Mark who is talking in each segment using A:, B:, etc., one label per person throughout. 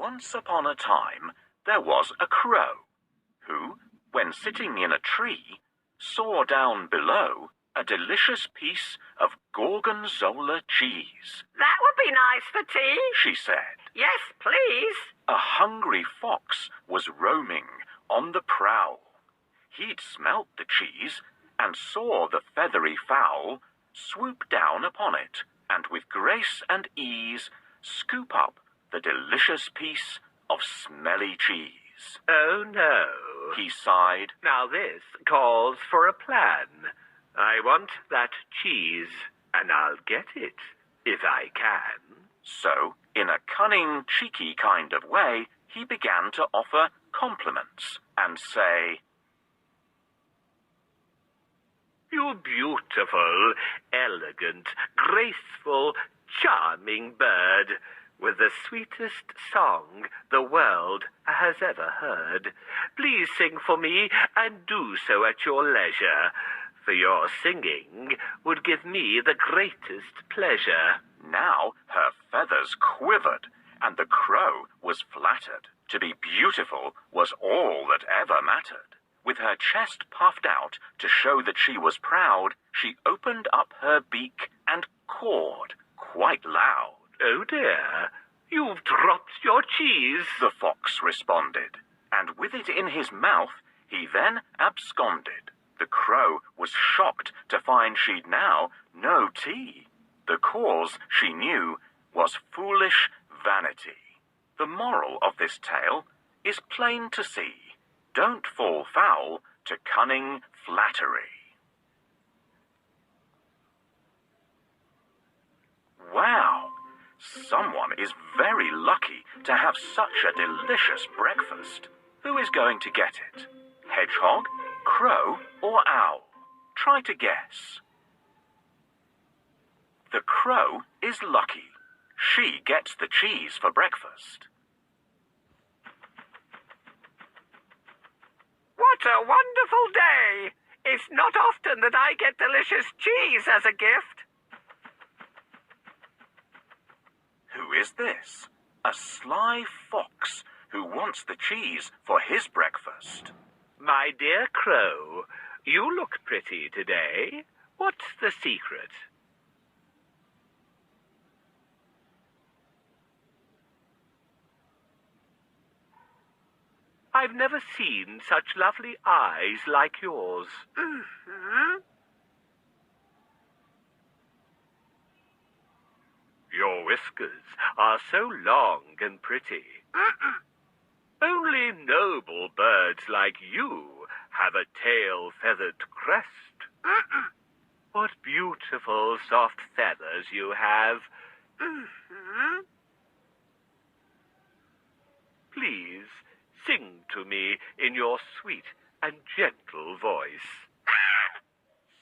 A: Once upon a time, there was a crow who, when sitting in a tree, saw down below a delicious piece of gorgonzola cheese.
B: "That would be nice for tea,"
A: she said.
B: "Yes, please."
A: A hungry fox was roaming on the prowl. He'd smelt the cheese and saw the feathery fowl swoop down upon it and with grace and ease scoop up the delicious piece of smelly cheese.
B: "Oh, no,"
A: he sighed.
B: "Now this calls for a plan. I want that cheese, and I'll get it, if I can."
A: So, in a cunning, cheeky kind of way, he began to offer compliments and say,
B: "You beautiful, elegant, graceful, charming bird, with the sweetest song the world has ever heard. Please sing for me, and do so at your leisure, for your singing would give me the greatest pleasure."
A: Now her feathers quivered, and the crow was flattered. To be beautiful was all that ever mattered. With her chest puffed out to show that she was proud, she opened up her beak and cawed quite loud.
B: "Oh dear, you've dropped your cheese,"
A: the fox responded, and with it in his mouth he then absconded. The crow was shocked to find she'd now no tea. The cause, she knew, was foolish vanity. The moral of this tale is plain to see. Don't fall foul to cunning flattery. Wow! Someone is very lucky to have such a delicious breakfast. Who is going to get it? Hedgehog, crow, or owl? Try to guess. The crow is lucky. She gets the cheese for breakfast.
B: "What a wonderful day! It's not often that I get delicious cheese as a gift."
A: Who is this? A sly fox who wants the cheese for his breakfast.
B: "My dear crow, you look pretty today. What's the secret?" "I've never seen such lovely eyes like yours." "Your whiskers are so long and pretty." "Only noble birds like you have a tail-feathered crest." "What beautiful soft feathers you have." "Please sing to me in your sweet and gentle voice."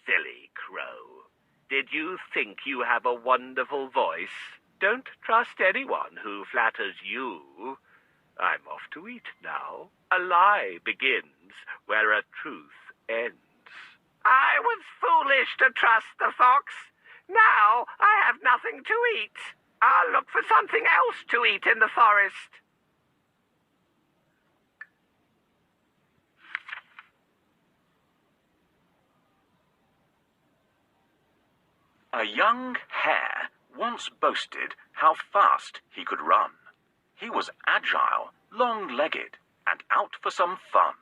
B: "Silly crow, did you think you have a wonderful voice? Don't trust anyone who flatters you. I'm off to eat now. A lie begins where a truth ends." "I was foolish to trust the fox. Now I have nothing to eat. I'll look for something else to eat in the forest."
A: A young hare once boasted how fast he could run. He was agile, long-legged, and out for some fun.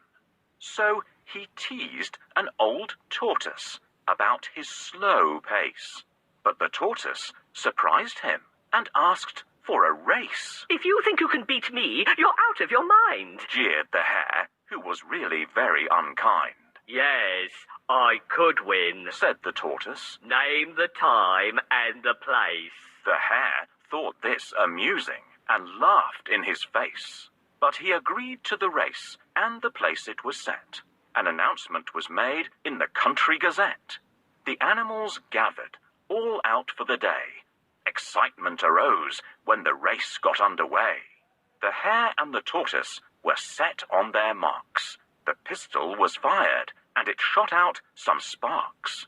A: So he teased an old tortoise about his slow pace. But the tortoise surprised him and asked for a race.
B: "If you think you can beat me, you're out of your mind,"
A: jeered the hare, who was really very unkind.
B: "Yes, I could win,"
A: said the tortoise.
B: "Name the time and the place."
A: The hare thought this amusing and laughed in his face. But he agreed to the race and the place it was set. An announcement was made in the Country Gazette. The animals gathered, all out for the day. Excitement arose when the race got underway. The hare and the tortoise were set on their marks. The pistol was fired, and it shot out some sparks.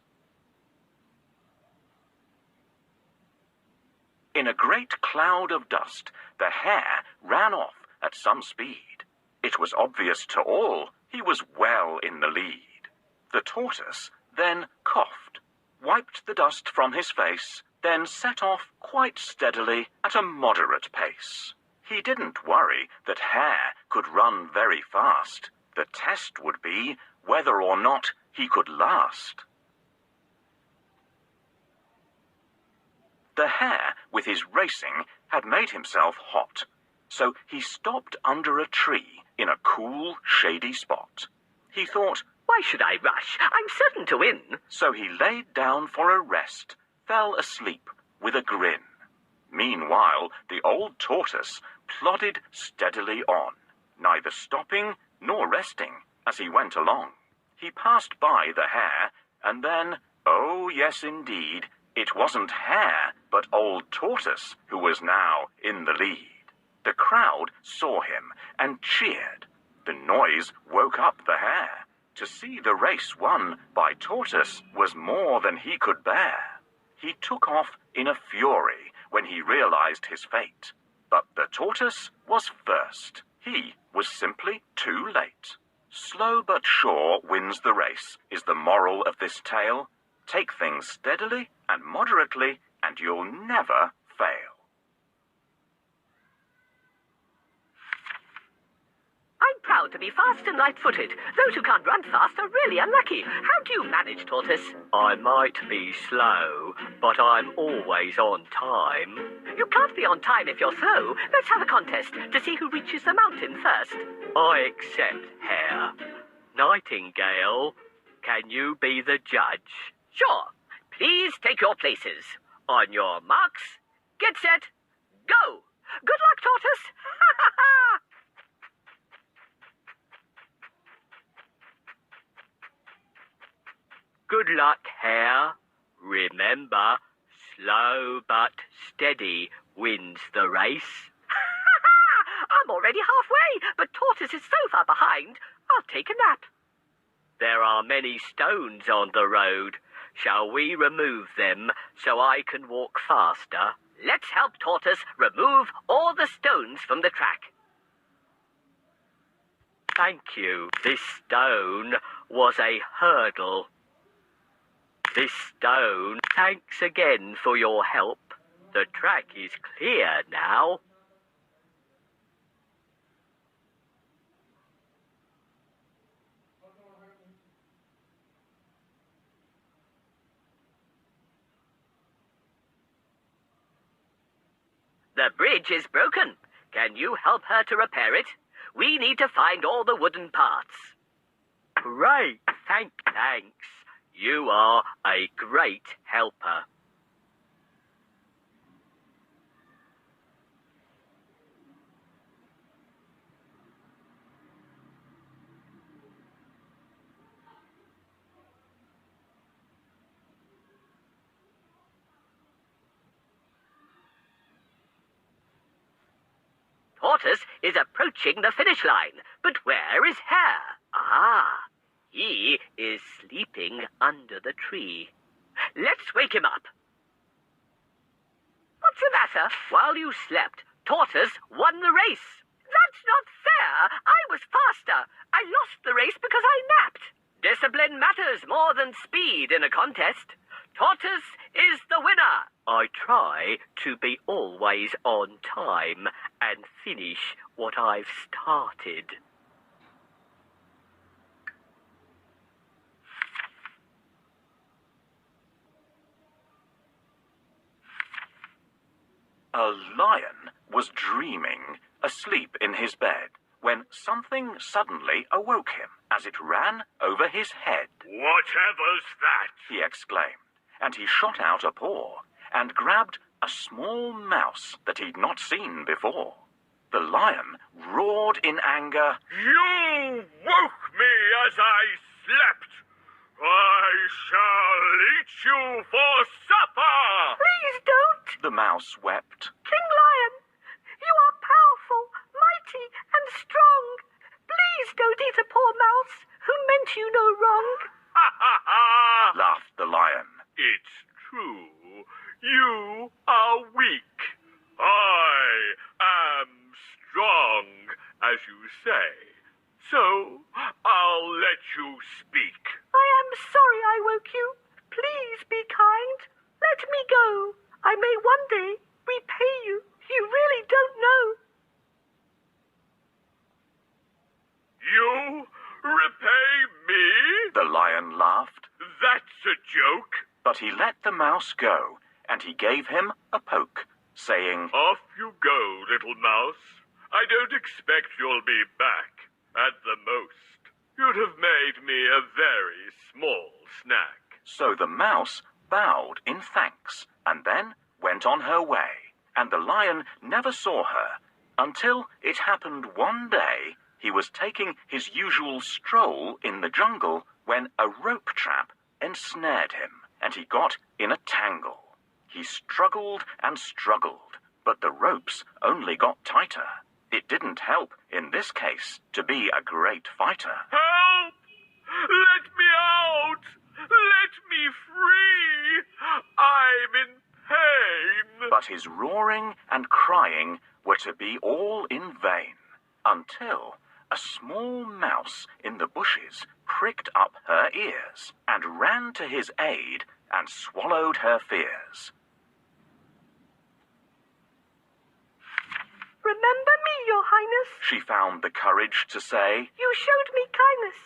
A: In a great cloud of dust, the hare ran off at some speed. It was obvious to all he was well in the lead. The tortoise then coughed, wiped the dust from his face, then set off quite steadily at a moderate pace. He didn't worry that Hare could run very fast. The test would be whether or not he could last. The hare, with his racing, had made himself hot, so he stopped under a tree in a cool, shady spot. He thought,
C: "Why should I rush? I'm certain to win."
A: So he laid down for a rest, fell asleep with a grin. Meanwhile, the old tortoise plodded steadily on, neither stopping nor resting as he went along. He passed by the hare, and then, oh yes indeed, it wasn't Hare, but old Tortoise who was now in the lead. The crowd saw him and cheered. The noise woke up the hare. To see the race won by Tortoise was more than he could bear. He took off in a fury when he realized his fate. But the tortoise was first. He was simply too late. Slow but sure wins the race is the moral of this tale. Take things steadily and moderately, and you'll never fail.
C: I'm proud to be fast and light-footed. Those who can't run fast are really unlucky. How do you manage, Tortoise?
B: I might be slow, but I'm always on time.
C: You can't be on time if you're slow. Let's have a contest to see who reaches the mountain first.
B: I accept, Hare. Nightingale, can you be the judge?
C: Sure. Please take your places. On your marks, get set, go. Good luck, Tortoise.
B: Good luck, Hare. Remember, slow but steady wins the race.
C: I'm already halfway, but Tortoise is so far behind, I'll take a nap.
B: There are many stones on the road. Shall we remove them so I can walk faster?
C: Let's help Tortoise remove all the stones from the track.
B: Thank you. This stone was a hurdle. This stone, thanks again for your help. The track is clear now.
C: The bridge is broken. Can you help her to repair it? We need to find all the wooden parts.
B: Great, thanks. You are a great helper.
C: Tortoise is approaching the finish line, but where is Hare? Ah, he is sleeping under the tree. Let's wake him up. What's the matter? While you slept, Tortoise won the race. That's not fair. I was faster. I lost the race because I napped. Discipline matters more than speed in a contest. Tortoise is the winner.
B: I try to be always on time and finish what I've started.
A: A lion was dreaming, asleep in his bed, when something suddenly awoke him as it ran over his head.
B: Whatever's that?
A: He exclaimed, and he shot out a paw and grabbed a small mouse that he'd not seen before. The lion roared in anger.
B: You woke me as I slept. I shall eat you for supper.
C: Please don't.
A: The mouse wept.
C: King Lion, you are powerful, mighty, and strong. Please don't eat a poor mouse who meant you no wrong.
B: Ha ha ha!
A: Laughed the lion.
B: It's true. You are weak. I am strong. say. So, I'll let you speak.
C: I am sorry I woke you. Please be kind. Let me go. I may one day repay you. You really don't know.
B: You repay me?
A: The lion laughed.
B: That's a joke.
A: But he let the mouse go, and he gave him a poke, saying,
B: Off you go, little mouse. I don't expect you'll be back. At the most, you'd have made me a very small snack.
A: So the mouse bowed in thanks, and then went on her way, and the lion never saw her, until it happened one day he was taking his usual stroll in the jungle when a rope trap ensnared him, and he got in a tangle. He struggled and struggled, but the ropes only got tighter. It didn't help, in this case, to be a great fighter.
B: Help! Let me out! Let me free! I'm in pain!
A: But his roaring and crying were to be all in vain, until a small mouse in the bushes pricked up her ears and ran to his aid and swallowed her fears.
C: Remember me, Your Highness.
A: She found the courage to say,
C: You showed me kindness,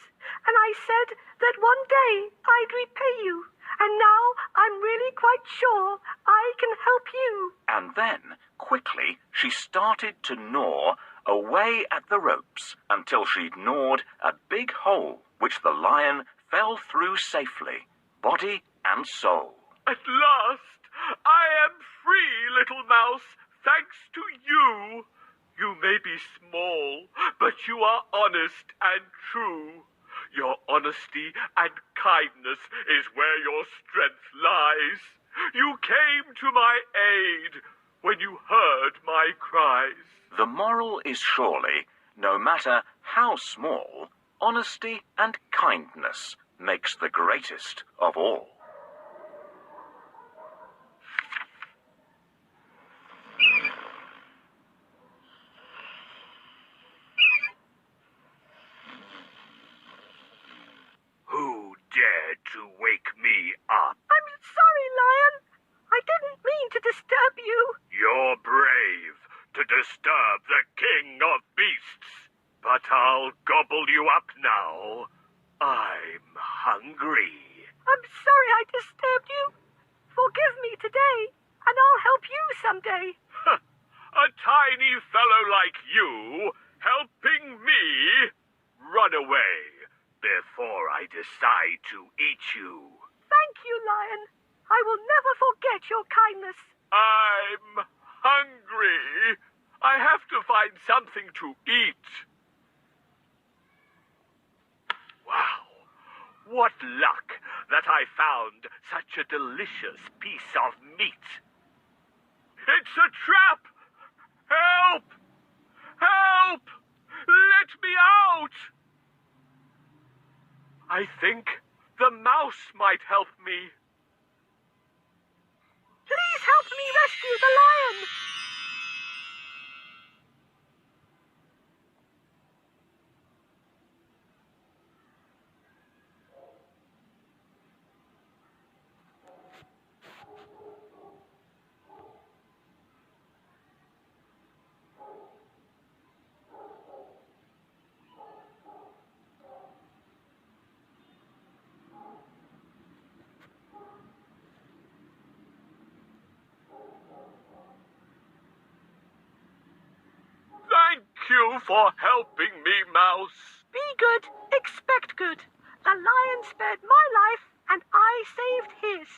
C: and I said that one day I'd repay you. And now I'm really quite sure I can help you.
A: and then, quickly, she started to gnaw away at the ropes until she'd gnawed a big hole which the lion fell through safely, body and soul.
B: At last, I am free, little mouse, thanks to you. You may be small, but you are honest and true. Your honesty and kindness is where your strength lies. You came to my aid when you heard my cries.
A: The moral is surely, no matter how small, honesty and kindness makes the greatest of all.
B: Who dared to wake me up?
C: I'm sorry, Lion. I didn't mean to disturb you.
B: You're brave to disturb the king of beasts, but I'll gobble you up now. I'm hungry.
C: I'm sorry I disturbed you. Forgive me today, and I'll help you someday.
B: A tiny fellow like you helping me? Run away before I decide to eat you.
C: Thank you, Lion. I will never forget your kindness.
B: I'm hungry. I have to find something to eat. Wow, what luck that I found such a delicious piece of meat. It's a trap! Help! Help! Let me out! I think the mouse might help me.
C: Please help me rescue the lion.
B: Thank you for helping me, Mouse.
C: Be good, expect good. The lion spared my life, and I saved his.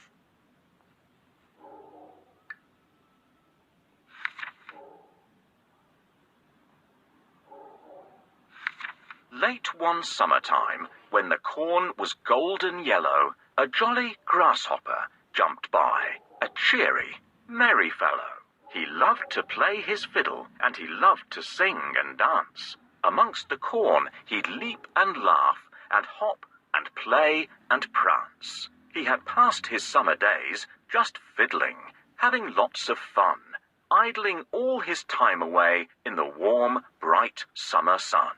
A: Late one summertime, when the corn was golden yellow, a jolly grasshopper jumped by, a cheery, merry fellow. He loved to play his fiddle, and he loved to sing and dance. Amongst the corn he'd leap and laugh, and hop and play and prance. He had passed his summer days just fiddling, having lots of fun, idling all his time away in the warm, bright summer sun.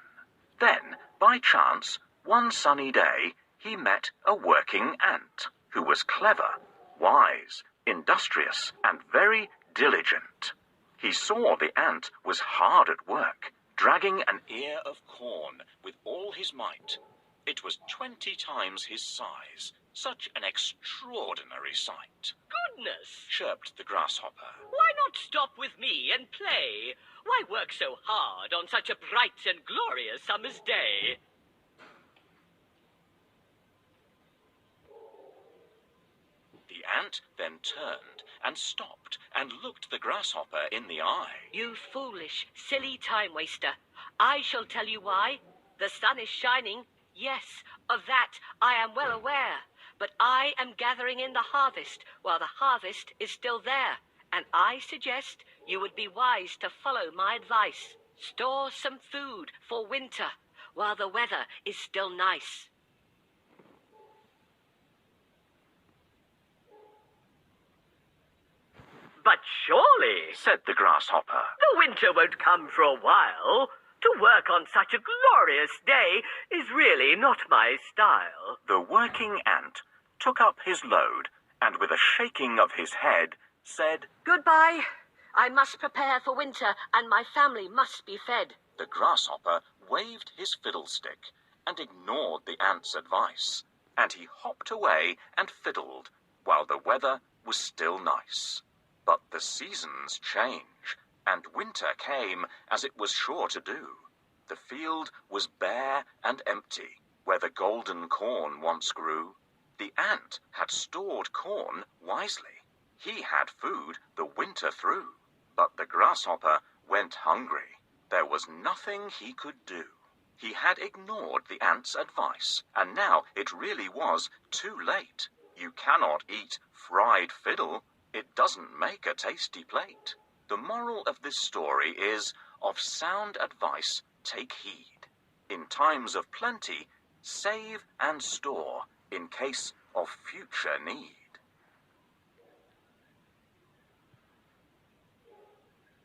A: Then, by chance, one sunny day, he met a working ant who was clever, wise, industrious, and very diligent. He saw the ant was hard at work, dragging an ear of corn with all his might. It was 20 times his size, such an extraordinary sight.
C: Goodness!
A: Chirped the grasshopper.
C: Why not stop with me and play? Why work so hard on such a bright and glorious summer's day?
A: The ant then turned and stopped and looked the grasshopper in the eye.
C: You foolish, silly time-waster. I shall tell you why. The sun is shining. Yes, of that I am well aware. But I am gathering in the harvest while the harvest is still there. And I suggest you would be wise to follow my advice. Store some food for winter while the weather is still nice. But surely,
A: Said the grasshopper.
C: the winter won't come for a while. To work on such a glorious day is really not my style.
A: The working ant took up his load and with a shaking of his head said,
C: Goodbye. I must prepare for winter and my family must be fed.
A: The grasshopper waved his fiddlestick and ignored the ant's advice, and he hopped away and fiddled while the weather was still nice. But the seasons change, and winter came as it was sure to do. The field was bare and empty, where the golden corn once grew. The ant had stored corn wisely. He had food the winter through. But the grasshopper went hungry. There was nothing he could do. He had ignored the ant's advice, and now it really was too late. You cannot eat fried fiddle. It doesn't make a tasty plate. The moral of this story is, of sound advice take heed. In times of plenty, save and store in case of future need.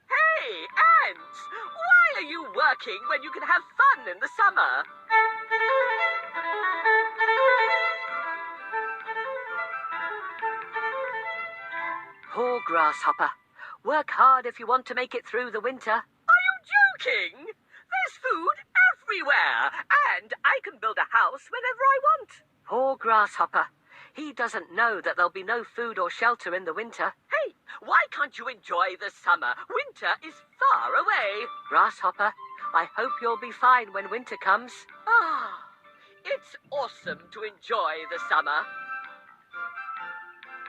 C: Hey, ants! Why are you working when you can have fun in the summer? Poor grasshopper. Work hard if you want to make it through the winter. Are you joking? There's food everywhere, and I can build a house whenever I want. Poor grasshopper. He doesn't know that there'll be no food or shelter in the winter. Hey, why can't you enjoy the summer? Winter is far away. Grasshopper, I hope you'll be fine when winter comes. Ah, it's awesome to enjoy the summer.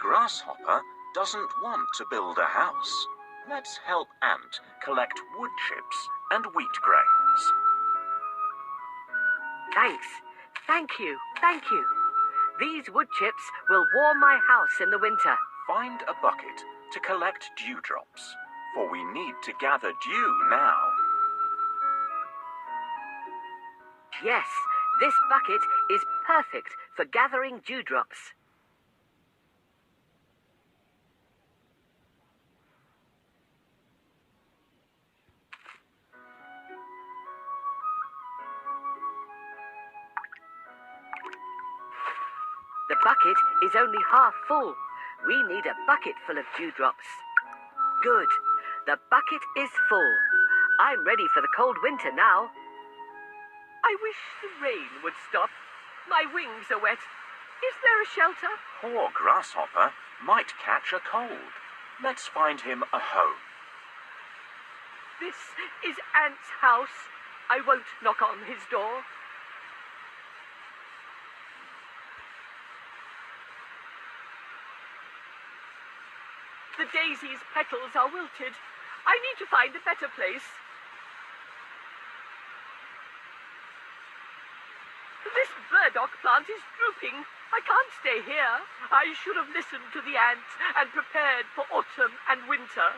A: Grasshopper doesn't want to build a house. Let's help Ant collect wood chips and wheat grains.
C: Thanks. Thank you. Thank you. These wood chips will warm my house in the winter.
A: Find a bucket to collect dewdrops, for we need to gather dew now.
C: Yes, this bucket is perfect for gathering dewdrops. The bucket is only half full. We need a bucket full of dewdrops. Good. The bucket is full. I'm ready for the cold winter now. I wish the rain would stop. My wings are wet. Is there a shelter?
A: Poor Grasshopper might catch a cold. Let's find him a home.
C: This is Ant's house. I won't knock on his door. The daisy's petals are wilted. I need to find a better place. This burdock plant is drooping. I can't stay here. I should have listened to the ant and prepared for autumn and winter.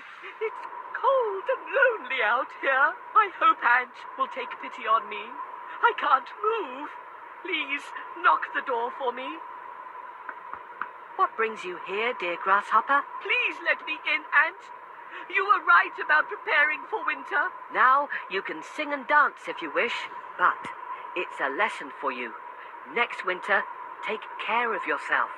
C: It's cold and lonely out here. I hope Ant will take pity on me. I can't move. Please knock the door for me. What brings you here, dear Grasshopper? Please let me in, Ant. You were right about preparing for winter. Now you can sing and dance if you wish. But it's a lesson for you. Next winter, take care of yourself.